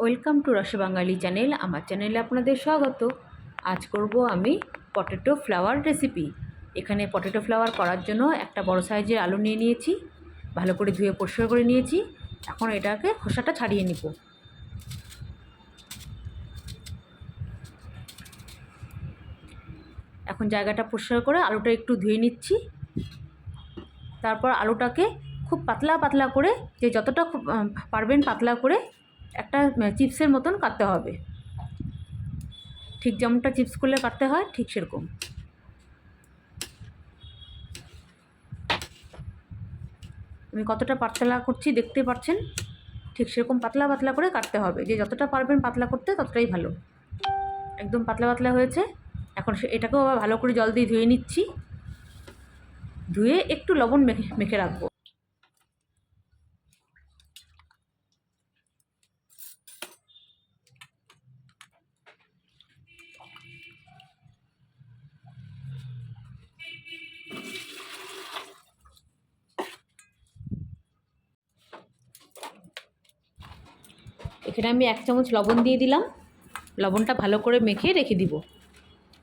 Welcome to রস বাঙালি channel. আমার চ্যানেলে আপনাদের স্বাগত। আজ করব আমি পটেটো ফ্লাওয়ার রেসিপি। এখানে পটেটো ফ্লাওয়ার করার জন্য একটা বড় সাইজের আলু নিয়ে নিয়েছি, ভালো করে ধুয়ে পরিষ্কার করে নিয়েছি। এখন এটাকে খোসাটা ছাড়িয়ে নিব। এখন জায়গাটা পরিষ্কার করে আলুটা একটু ধুয়ে নিচ্ছি। তারপর আলুটাকে খুব পাতলা পাতলা করে, যে যতটা পারবেন পাতলা করে একটা চিপসের মতন কাটতে হবে। ঠিক যেমনটা চিপস করলে কাটতে হয় ঠিক সেরকম। আমি কতটা পাতলা করছি দেখতে পাচ্ছেন, ঠিক সেরকম পাতলা পাতলা করে কাটতে হবে। যে যতটা পারবেন পাতলা করতে ততটাই ভালো। একদম পাতলা পাতলা হয়েছে। এখন এটাকেও আবার ভালো করে জল দিয়ে ধুয়ে নিচ্ছি। ধুয়ে একটু লবণ মেখে রাখবো। এখানে আমি 1 চামচ লবণ দিয়ে দিলাম। লবণটা ভালো করে মেখে রেখে দিব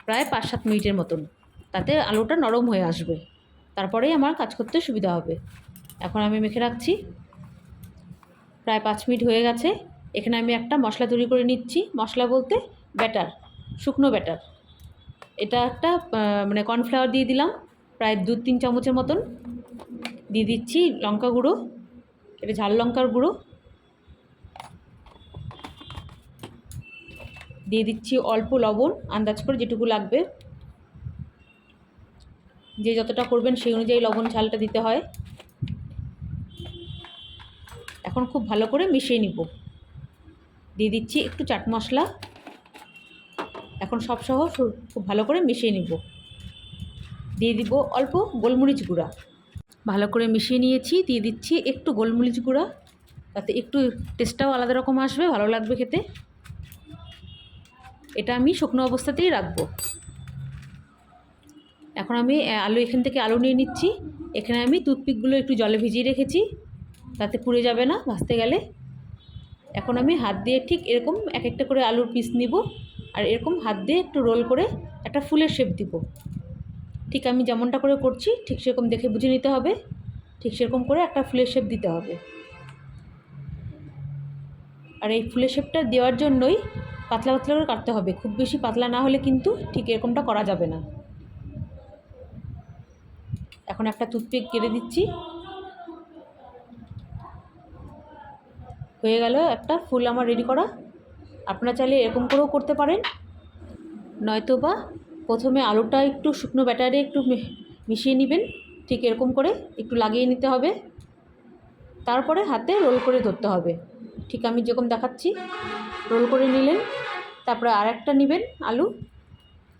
প্রায় 5-7 মিনিটের মতন। তাতে আলুটা নরম হয়ে আসবে, তারপরেই আমার কাজ করতে সুবিধা হবে। এখন আমি মেখে রাখছি। প্রায় 5 মিনিট হয়ে গেছে। এখানে আমি একটা মশলা তৈরি করে নিচ্ছি। মশলা বলতে ব্যাটার, শুকনো ব্যাটার। এটা একটা কর্নফ্লাওয়ার দিয়ে দিলাম প্রায় 2-3 চামচের মতন। দিয়ে দিচ্ছি লঙ্কা গুঁড়ো, এটা ঝাল লঙ্কার গুঁড়ো। দিয়ে দিচ্ছি অল্প লবণ, আন্দাজ করে যেটুকু লাগবে। যে যতটা করবেন সেই অনুযায়ী লবণ ঝালটা দিতে হয়। এখন খুব ভালো করে মিশিয়ে নিব। দিয়ে দিচ্ছি একটু চাট মশলা। এখন সব সহ খুব ভালো করে মিশিয়ে নিব। দিয়ে দিব অল্প গোলমরিচ গুঁড়া। ভালো করে মিশিয়ে নিয়েছি। দিয়ে দিচ্ছি একটু গোলমরিচ গুঁড়া, তাতে একটু টেস্টটাও আলাদা রকম আসবে, ভালো লাগবে খেতে। এটা আমি শুকনো অবস্থাতেই রাখবো। এখন আমি এখান থেকে আলু নিয়ে নিচ্ছি। এখানে আমি টুথপিকগুলো একটু জলে ভিজিয়ে রেখেছি, তাতে পুড়ে যাবে না ভাজতে গেলে। এখন আমি হাত দিয়ে ঠিক এরকম এক একটা করে আলুর পিস নিব, আর এরকম হাত দিয়ে একটু রোল করে একটা ফুলের শেপ দিব। ঠিক আমি যেমনটা করে করছি ঠিক সেরকম দেখে বুঝে নিতে হবে। ঠিক সেরকম করে একটা ফুলের শেপ দিতে হবে। আর এই ফুলের শেপটা দেওয়ার জন্যই পাতলা পাতলা করে কাটতে হবে। খুব বেশি পাতলা না হলে কিন্তু ঠিক এরকমটা করা যাবে না। এখন একটা টুথপিক কেটে দিচ্ছি। হয়ে গেল একটা ফুল আমার রেডি করা। আপনারা চাইলে এরকম করেও করতে পারেন, নয়তো বা প্রথমে আলুটা একটু শুকনো ব্যাটারে একটু মিশিয়ে নেবেন। ঠিক এরকম করে একটু লাগিয়ে নিতে হবে, তারপরে হাতে রোল করে ধরতে হবে। ঠিক আমি যেরকম দেখাচ্ছি রোল করে নিলেন। তারপরে আরেকটা নেবেন আলু,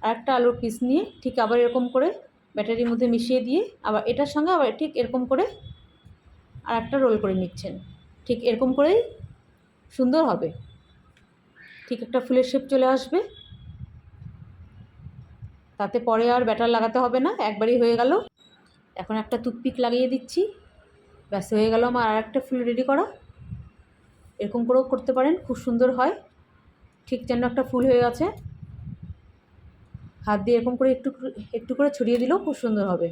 আরেকটা আলুর পিস নিয়ে ঠিক আবার এরকম করে ব্যাটারির মধ্যে মিশিয়ে দিয়ে আবার এটার সঙ্গে আবার ঠিক এরকম করে আরেকটা রোল করে নিচ্ছেন। ঠিক এরকম করেই সুন্দর হবে। ঠিক একটা ফুলের শেপ চলে আসবে। তাতে পরে আর ব্যাটার লাগাতে হবে না, একবারই হয়ে গেল। এখন একটা টুথপিক লাগিয়ে দিচ্ছি। ব্যাস হয়ে গেল আমার আরেকটা ফুল রেডি করা। এরকম করেও করতে পারেন, খুব সুন্দর হয়। ঠিক যেন একটা ফুল হয়ে গেছে। হাত দিয়ে এরকম করে একটু একটু করে ছড়িয়ে দিলেও খুব সুন্দর হবে।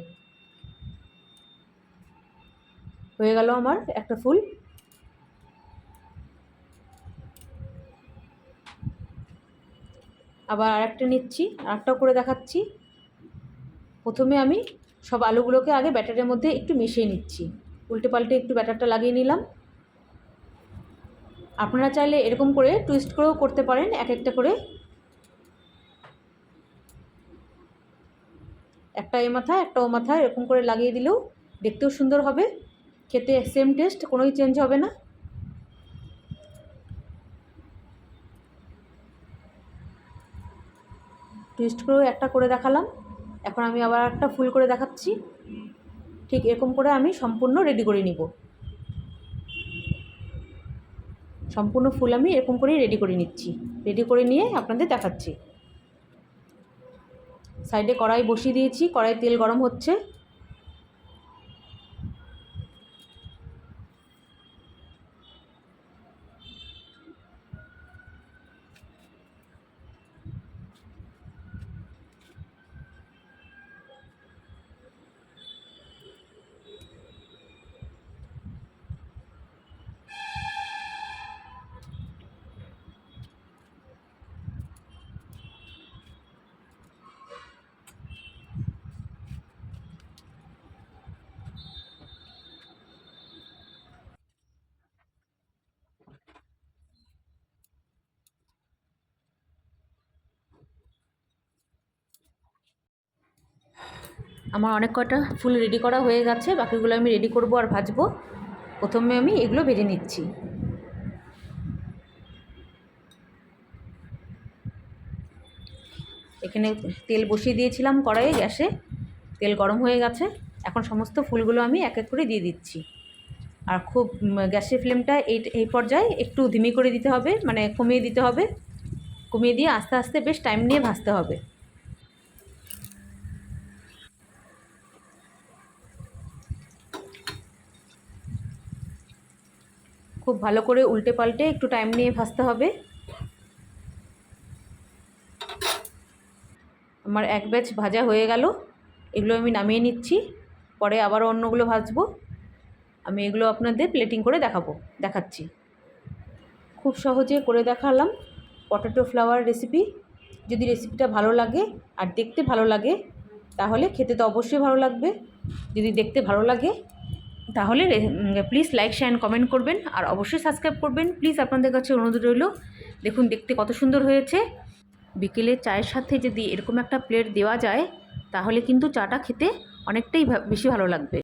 হয়ে গেল আমার একটা ফুল। আবার আরেকটা নিচ্ছি, আরেকটাও করে দেখাচ্ছি। প্রথমে আমি সব আলুগুলোকে আগে ব্যাটারের মধ্যে একটু মিশিয়ে নিচ্ছি। উল্টে পাল্টে একটু ব্যাটারটা লাগিয়ে নিলাম। আপনারা চাইলে এরকম করে টুইস্ট করেও করতে পারেন, এক একটা করে। একটা এ মাথায় একটা ও মাথায় এরকম করে লাগিয়ে দিলেও দেখতেও সুন্দর হবে, খেতে সেম টেস্ট, কোনোই চেঞ্জ হবে না। টুইস্ট করেও একটা করে দেখালাম। এখন আমি আবার একটা ফুল করে দেখাচ্ছি। ঠিক এরকম করে আমি সম্পূর্ণ রেডি করে নিব। সম্পূর্ণ ফুল আমি এরকম করেই রেডি করে নিচ্ছি। রেডি করে নিয়ে আপনাদের দেখাচ্ছি। সাইডে কড়াই বসিয়ে দিয়েছি, কড়াই তেল গরম হচ্ছে। আমার অনেক কটা ফুল রেডি করা হয়ে গেছে, বাকিগুলো আমি রেডি করব আর ভাজবো। প্রথমে আমি এগুলো ভেজে নিচ্ছি। এখানে তেল বসিয়ে দিয়েছিলাম কড়াইয়ে, গ্যাসে তেল গরম হয়ে গেছে। এখন সমস্ত ফুলগুলো আমি এক এক করে দিয়ে দিচ্ছি। আর খুব গ্যাসের ফ্লেমটা এই পর্যায়ে একটু ধিমি করে দিতে হবে, মানে কমিয়ে দিতে হবে। কমিয়ে দিয়ে আস্তে আস্তে বেশ টাইম নিয়ে ভাজতে হবে। খুব ভালো করে উল্টে পাল্টে একটু টাইম নিয়ে ভাজতে হবে। আমার এক ব্যাচ ভাজা হয়ে গেল, এগুলো আমি নামিয়ে নিচ্ছি। পরে আবারও অন্যগুলো ভাজবো। আমি এগুলো আপনাদের প্লেটিং করে দেখাচ্ছি। খুব সহজে করে দেখালাম পটেটো ফ্লাওয়ার রেসিপি। যদি রেসিপিটা ভালো লাগে আর দেখতে ভালো লাগে তাহলে খেতে তো অবশ্যই ভালো লাগবে। যদি দেখতে ভালো লাগে তাহলে প্লিজ লাইক শেয়ার কমেন্ট করবেন, আর অবশ্যই সাবস্ক্রাইব করবেন প্লিজ। আপনাদের কাছে অনুরোধ রইল। দেখুন দেখতে কত সুন্দর হয়েছে। বিকেলে চায়ের সাথে যদি এরকম একটা প্লেট দেওয়া যায় তাহলে কিন্তু চাটা খেতে অনেকটাই বেশি ভালো লাগবে।